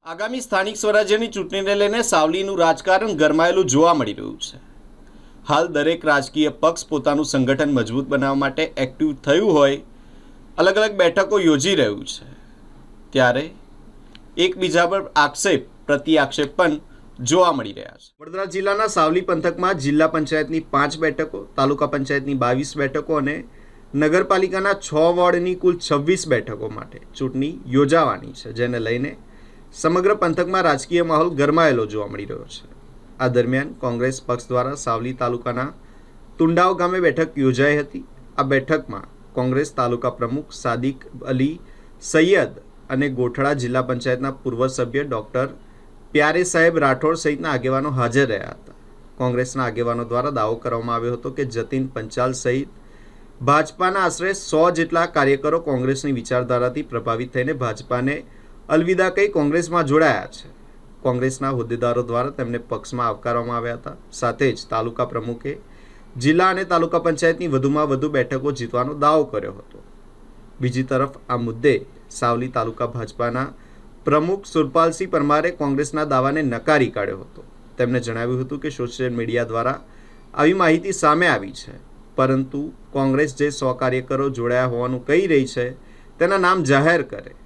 આગામી સ્થાનિક સ્વરાજ્યની ચૂંટણીને લઈને સાવલીનું રાજકારણ ગરમાયેલું જોવા મળી રહ્યું છે। હાલ દરેક રાજકીય પક્ષ પોતાનું સંગઠન મજબૂત બનાવવા માટે એક્ટિવ થયું હોય અલગ અલગ બેઠકો યોજી રહ્યું છે, ત્યારે એકબીજા પર આક્ષેપ પ્રતિ આક્ષેપ પણ જોવા મળી રહ્યા છે। વડોદરા જિલ્લાના સાવલી પંથકમાં જિલ્લા પંચાયતની 5 બેઠકો, તાલુકા પંચાયતની 22 બેઠકો અને નગરપાલિકાના 6 વોર્ડની કુલ 26 બેઠકો માટે ચૂંટણી યોજાવાની છે, જેને લઈને સમગ્ર પંથકમાં રાજકીય માહોલ ગરમાયેલો જોવા મળી રહ્યો છે। આ દરમિયાન કોંગ્રેસ પક્ષ દ્વારા સાવલી તાલુકાના તુંડાવ ગામે બેઠક યોજાઈ હતી। આ બેઠકમાં કોંગ્રેસ તાલુકા પ્રમુખ સાદિક અલી સૈયદ અને ગોઠડા જિલ્લા પંચાયતના પૂર્વ સભ્ય ડૉક્ટર પ્યારે સાહેબ રાઠોડ સહિતના આગેવાનો હાજર રહ્યા હતા। કોંગ્રેસના આગેવાનો દ્વારા દાવો કરવામાં આવ્યો હતો કે જતીન પંચાલ સહિત ભાજપાના આશરે 100 જેટલા કાર્યકરો કોંગ્રેસની વિચારધારાથી પ્રભાવિત થઈને ભાજપાને અલવિદા કહી કોંગ્રેસમાં જોડાયા છે। કોંગ્રેસના હોદ્દેદારો દ્વારા તેમને પક્ષમાં આવકારવામાં આવ્યા હતા। સાથે જ તાલુકા પ્રમુખે જિલ્લા અને તાલુકા પંચાયતની વધુમાં વધુ બેઠકો જીતવાનો દાવો કર્યો હતો। બીજી તરફ આ મુદ્દે સાવલી તાલુકા ભાજપાના પ્રમુખ સુરપાલસિંહ પરમારે કોંગ્રેસના દાવાને નકારી કાઢ્યો હતો। તેમણે જણાવ્યું હતું કે સોશિયલ મીડિયા દ્વારા આવી માહિતી સામે આવી છે, પરંતુ કોંગ્રેસ જે 100 કાર્યકરો જોડાયા હોવાનું કહી રહી છે તેના નામ જાહેર કરે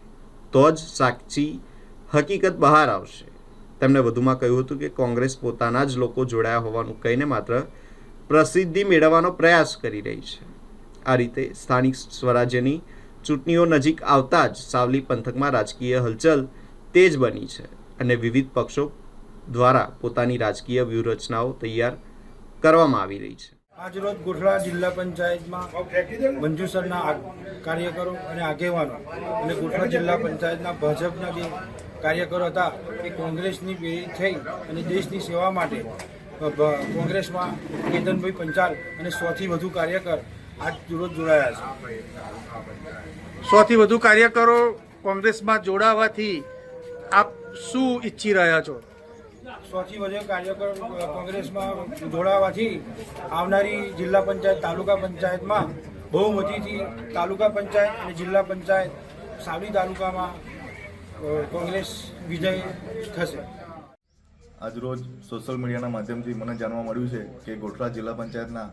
તો જ સાચી હકીકત બહાર આવશે। તેમણે વધુમાં કહ્યું હતું કે કોંગ્રેસ પોતાના જ લોકો જોડાયા હોવાનું કહીને માત્ર પ્રસિદ્ધિ મેળવવાનો પ્રયાસ કરી રહી છે। આ રીતે સ્થાનિક સ્વરાજ્યની ચૂંટણીઓ નજીક આવતા જ સાવલી પંથકમાં રાજકીય હલચલ તેજ બની છે અને વિવિધ પક્ષો દ્વારા પોતાની રાજકીય વ્યૂહરચનાઓ તૈયાર કરવામાં આવી રહી છે। આજરોજ ગોઠડા જિલ્લા પંચાયતમાં મંજુસરના કાર્યકરો અને આગેવાનો અને ગોઠડા જિલ્લા પંચાયતના ભાજપના જે કાર્યકરો હતા એ કોંગ્રેસની પ્રેરિત થઈ અને દેશની સેવા માટે કોંગ્રેસમાં કેતનભાઈ પંચાલ અને 100થી વધુ કાર્યકર આજ રોજ જોડાયા છે। 100થી વધુ કાર્યકરો કોંગ્રેસમાં જોડાવાથી આપ શું ઈચ્છી રહ્યા છો? 100થી વધુ કાર્યકર કોંગ્રેસમાં જોડાવાથી આવનારી જિલ્લા પંચાયત તાલુકા પંચાયતમાં બહુમતીથી તાલુકા પંચાયત અને જિલ્લા પંચાયત સાવલી તાલુકામાં કોંગ્રેસ વિજય થશે। આજરોજ સોશિયલ મીડિયાના માધ્યમથી મને જાણવા મળ્યું છે કે ગોઠડા જિલ્લા પંચાયતના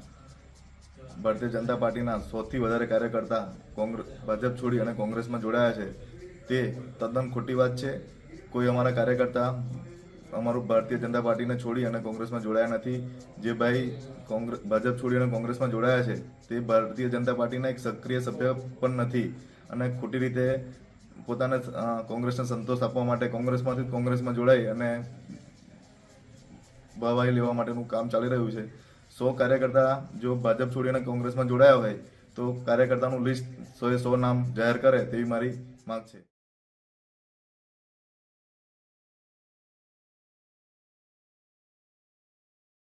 ભારતીય જનતા પાર્ટીના 100થી વધારે કાર્યકર્તા ભાજપ છોડી અને કોંગ્રેસમાં જોડાયા છે, તે તદ્દન ખોટી વાત છે। કોઈ અમારા કાર્યકર્તા અમારું ભારતીય જનતા પાર્ટીને છોડી અને કોંગ્રેસમાં જોડાયા નથી। જે ભાઈ ભાજપ છોડી અને કોંગ્રેસમાં જોડાયા છે તે ભારતીય જનતા પાર્ટીના એક સક્રિય સભ્ય પણ નથી અને ખોટી રીતે પોતાને કોંગ્રેસને સંતોષ આપવા માટે કોંગ્રેસમાંથી કોંગ્રેસમાં જોડાઈ અને વાહવાહી લેવા માટેનું કામ ચાલી રહ્યું છે। 100 કાર્યકર્તા જો ભાજપ છોડી અને કોંગ્રેસમાં જોડાયા હોય તો કાર્યકર્તાનું લિસ્ટ 100 નામ જાહેર કરે તેવી મારી માંગ છે।